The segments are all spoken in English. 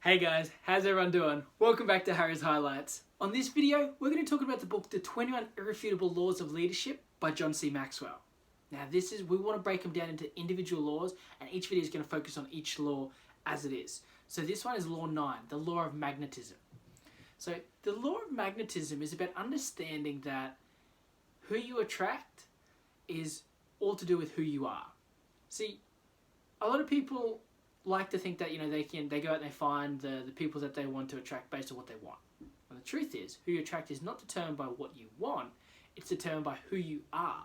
Hey guys, how's everyone doing? Welcome back to Harry's Highlights. On this video, we're going to talk about the book The 21 Irrefutable Laws of Leadership by John C. Maxwell. Now we want to break them down into individual laws, and each video is going to focus on each law as it is. So this one is Law 9, the Law of Magnetism. So the Law of Magnetism is about understanding that who you attract is all to do with who you are. See, a lot of people like to think that they go out and they find the people that they want to attract based on what they want. And the truth is, who you attract is not determined by what you want, it's determined by who you are.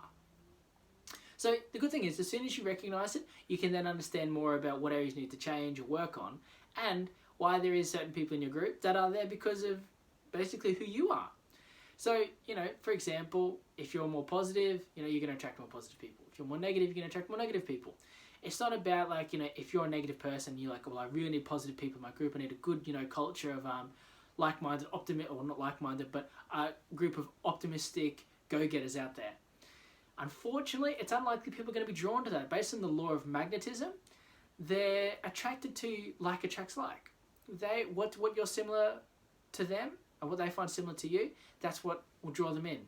So the good thing is, as soon as you recognize it, you can then understand more about what areas you need to change or work on, and why there is certain people in your group that are there because of basically who you are. So, for example, if you're more positive, you're going to attract more positive people. If you're more negative, you're going to attract more negative people. It's not about if you're a negative person, you're like, well, I really need positive people in my group. I need a good, culture of like-minded, not like-minded, but a group of optimistic go-getters out there. Unfortunately, it's unlikely people are going to be drawn to that. Based on the law of magnetism, they're attracted to like attracts like. What you're similar to them and what they find similar to you, that's what will draw them in.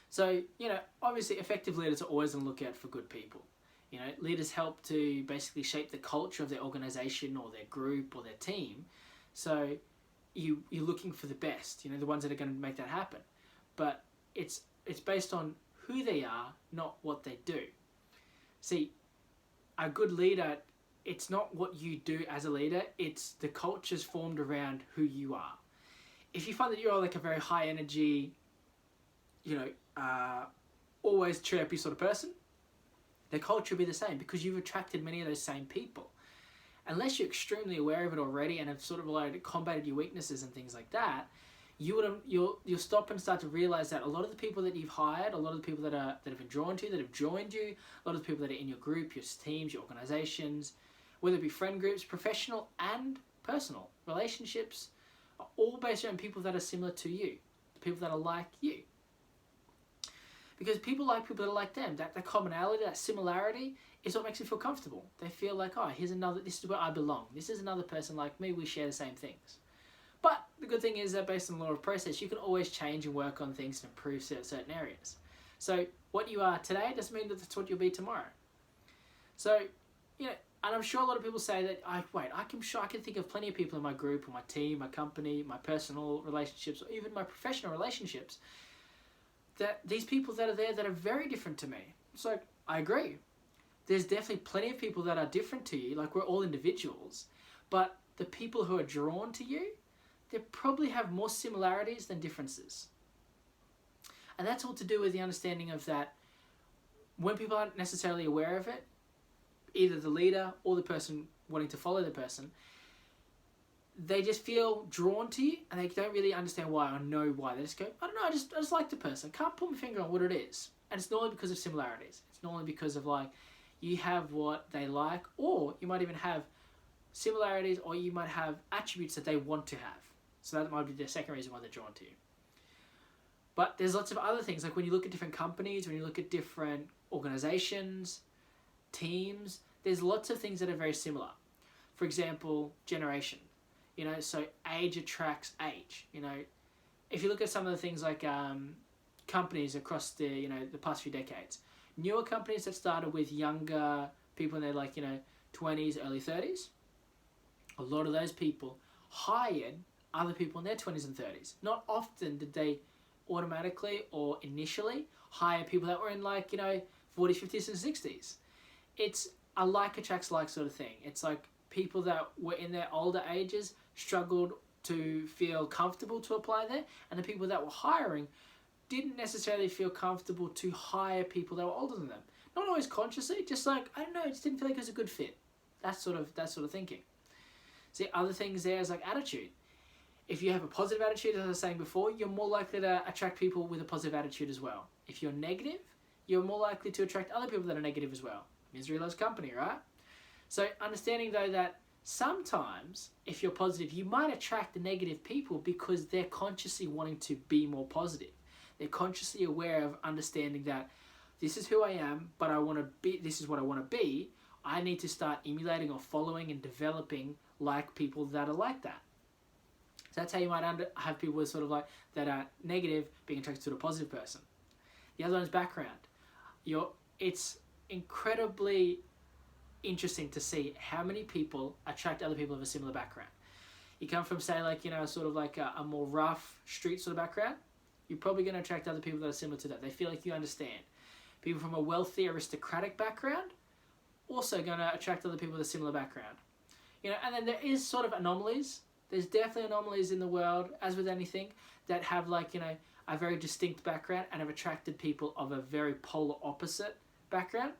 So, obviously effective leaders are always on the lookout for good people. Leaders help to basically shape the culture of their organization or their group or their team. So you're looking for the best, the ones that are going to make that happen. But it's based on who they are, not what they do. See, a good leader, it's not what you do as a leader, it's the culture's formed around who you are. If you find that you're like a very high energy, always chirpy sort of person, the culture will be the same because you've attracted many of those same people. Unless you're extremely aware of it already and have sort of like combated your weaknesses and things like that, you'll stop and start to realize that a lot of the people that you've hired, a lot of the people that have been drawn to you, that have joined you, a lot of the people that are in your group, your teams, your organizations, whether it be friend groups, professional and personal relationships, are all based around people that are similar to you, the people that are like you. Because people like people that are like them. That commonality, that similarity is what makes you feel comfortable. They feel like, oh, this is where I belong. This is another person like me. We share the same things. But the good thing is that based on the law of process, you can always change and work on things and improve certain areas. So what you are today doesn't mean that that's what you'll be tomorrow. So, and I'm sure a lot of people say that, I can think of plenty of people in my group or my team, my company, my personal relationships, or even my professional relationships, that these people that are there that are very different to me. So I agree. There's definitely plenty of people that are different to you, like we're all individuals, but the people who are drawn to you, they probably have more similarities than differences. And that's all to do with the understanding of that when people aren't necessarily aware of it, either the leader or the person wanting to follow the person, they just feel drawn to you and they don't really understand why or know why. They just go, I don't know, I just like the person. Can't put my finger on what it is. And it's normally because of similarities. It's normally because of you have what they like, or you might even have similarities, or you might have attributes that they want to have. So that might be the second reason why they're drawn to you. But there's lots of other things, like when you look at different companies, when you look at different organizations, teams, there's lots of things that are very similar. For example, generation. So age attracts age. If you look at some of the things like companies across the past few decades, newer companies that started with younger people in their 20s, early 30s, a lot of those people hired other people in their 20s and 30s. Not often did they automatically or initially hire people that were in 40s, 50s, and 60s. It's a like attracts like sort of thing. It's like people that were in their older ages struggled to feel comfortable to apply there, and the people that were hiring didn't necessarily feel comfortable to hire people that were older than them. Not always consciously, just I don't know, it just didn't feel like it was a good fit. That sort of thinking. See, other things there is like attitude. If you have a positive attitude, as I was saying before, you're more likely to attract people with a positive attitude as well. If you're negative, you're more likely to attract other people that are negative as well. Misery loves company, right? So understanding though that sometimes if you're positive, you might attract the negative people because they're consciously wanting to be more positive. They're consciously aware of understanding that this is who I am, but this is what I want to be. I need to start emulating or following and developing like people that are like that. So that's how you might have people with sort of like that are negative being attracted to a positive person. The other one is background. It's incredibly interesting to see how many people attract other people of a similar background. You come from, say, like, you know, sort of like a more rough street sort of background, you're probably going to attract other people that are similar to that. They feel like you understand. People from a wealthy aristocratic background also going to attract other people with a similar background. You know, and then there is sort of anomalies. There's definitely anomalies in the world, as with anything, that have, like, you know, a very distinct background and have attracted people of a very polar opposite background.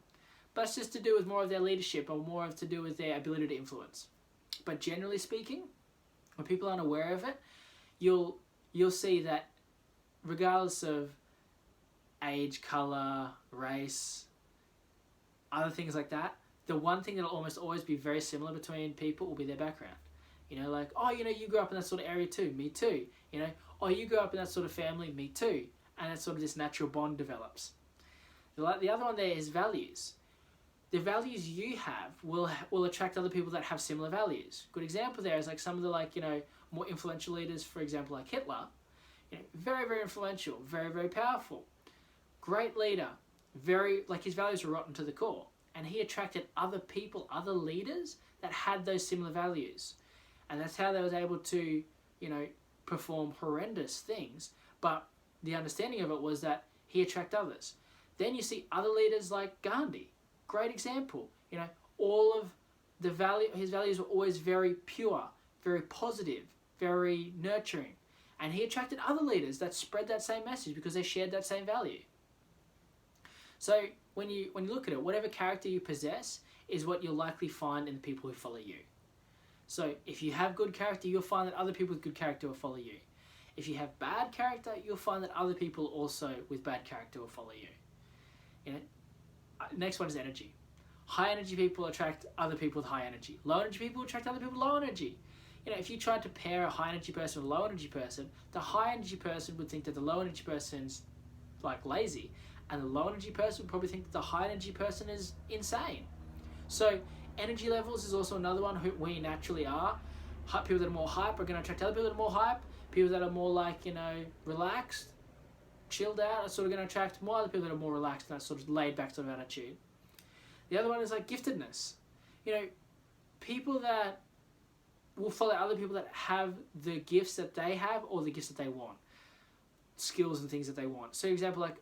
But it's just to do with more of their leadership or more of to do with their ability to influence. But generally speaking, when people aren't aware of it, you'll see that regardless of age, colour, race, other things like that, the one thing that'll almost always be very similar between people will be their background. You know, like, oh, you know, you grew up in that sort of area too, me too. You know, oh, you grew up in that sort of family, me too. And it's sort of this natural bond develops. The other one there is values. The values you have will attract other people that have similar values. Good example there is like some of the, like, you know, more influential leaders, for example, like Hitler. You know, very, very influential, very, very powerful. Great leader. Very, like, his values were rotten to the core. And he attracted other people, other leaders that had those similar values. And that's how they was able to, you know, perform horrendous things. But the understanding of it was that he attracted others. Then you see other leaders like Gandhi. Great example. You know, all of his values were always very pure, very positive, very nurturing. And he attracted other leaders that spread that same message because they shared that same value. So when you look at it, whatever character you possess is what you'll likely find in the people who follow you. So if you have good character, you'll find that other people with good character will follow you. If you have bad character, you'll find that other people also with bad character will follow you. You know, next one is energy. High energy people attract other people with high energy. Low energy people attract other people with low energy. You know, if you tried to pair a high energy person with a low energy person, the high energy person would think that the low energy person's like lazy, and the low energy person would probably think that the high energy person is insane. So energy levels is also another one who we naturally are. People that are more hype are going to attract other people that are more hype. People that are more, like, you know, relaxed, chilled out are sort of going to attract more other people that are more relaxed and that sort of laid back sort of attitude. The other one is like giftedness. You know, people that will follow other people that have the gifts that they have or the gifts that they want. Skills and things that they want. So, for example, like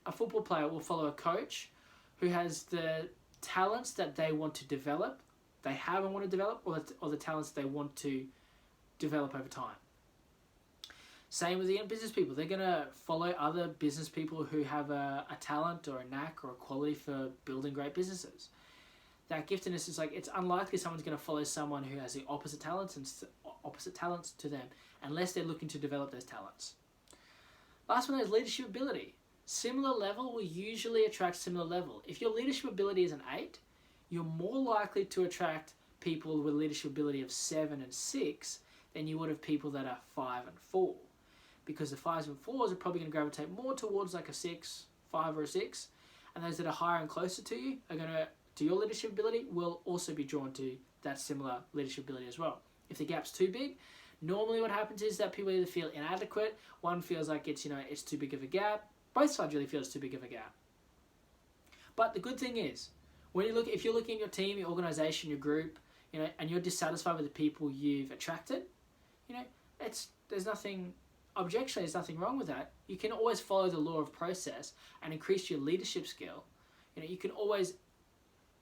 a football player will follow a coach who has the talents that they want to develop, they have and want to develop, or the talents they want to develop over time. Same with the business people. They're going to follow other business people who have a talent or a knack or a quality for building great businesses. That giftedness is like, it's unlikely someone's going to follow someone who has the opposite talents to them unless they're looking to develop those talents. Last one is leadership ability. Similar level will usually attract similar level. If your leadership ability is an 8, you're more likely to attract people with leadership ability of 7 and 6 than you would have people that are 5 and 4. Because the 5s and 4s are probably going to gravitate more towards like a 6, 5 or a 6. And those that are higher and closer to you are going to your leadership ability will also be drawn to that similar leadership ability as well. If the gap's too big, normally what happens is that people either feel inadequate, one feels like it's, you know, it's too big of a gap, both sides really feel it's too big of a gap. But the good thing is, if you're looking at your team, your organization, your group, you know, and you're dissatisfied with the people you've attracted, you know, there's nothing wrong with that. You can always follow the law of process and increase your leadership skill. You know, you can always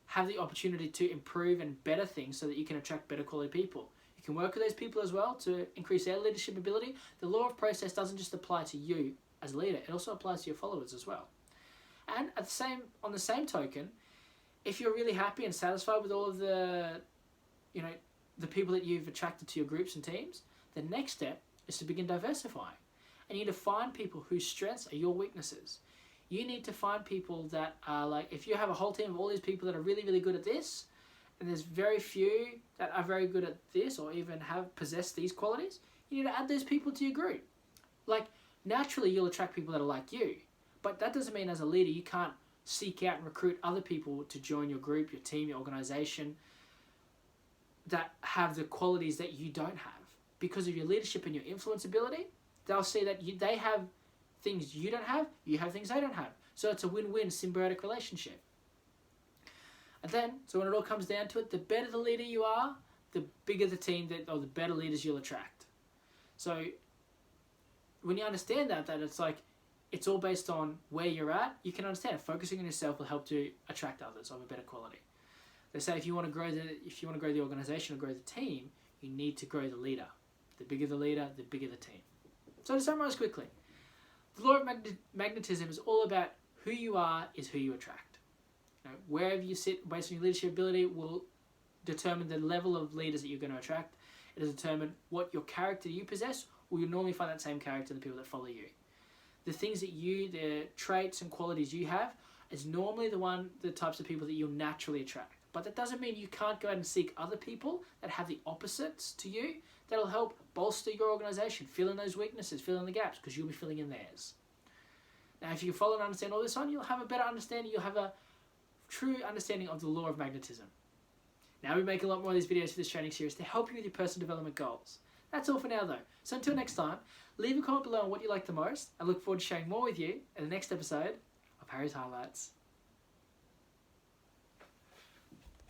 have the opportunity to improve and better things so that you can attract better quality people. You can work with those people as well to increase their leadership ability. The law of process doesn't just apply to you as a leader, it also applies to your followers as well. And on the same token, if you're really happy and satisfied with all of the people that you've attracted to your groups and teams, the next step is to begin diversifying. And you need to find people whose strengths are your weaknesses. You need to find people that are like, if you have a whole team of all these people that are really, really good at this, and there's very few that are very good at this or even possess these qualities, you need to add those people to your group. Like, naturally you'll attract people that are like you, but that doesn't mean as a leader you can't seek out and recruit other people to join your group, your team, your organization that have the qualities that you don't have. Because of your leadership and your influence ability, they'll see that they have things you don't have, you have things they don't have. So it's a win-win symbiotic relationship. And then, so when it all comes down to it, the better the leader you are, the bigger the team, or the better leaders you'll attract. So when you understand that it's like, it's all based on where you're at, you can understand focusing on yourself will help to attract others of a better quality. They say if you want to grow the organization or grow the team, you need to grow the leader. The bigger the leader, the bigger the team. So to summarize quickly, the law of magnetism is all about who you are is who you attract. You know, wherever you sit, based on your leadership ability, will determine the level of leaders that you're going to attract. It will determine what your character you possess, or you'll normally find that same character in the people that follow you. The things that the traits and qualities you have is normally the types of people that you'll naturally attract. But that doesn't mean you can't go out and seek other people that have the opposites to you that'll help bolster your organization, fill in those weaknesses, fill in the gaps, because you'll be filling in theirs. Now, if you can follow and understand all this you'll have a better understanding, you'll have a true understanding of the law of magnetism. Now we make a lot more of these videos for this training series to help you with your personal development goals. That's all for now though. So until next time, leave a comment below on what you like the most. I look forward to sharing more with you in the next episode of Harry's Highlights.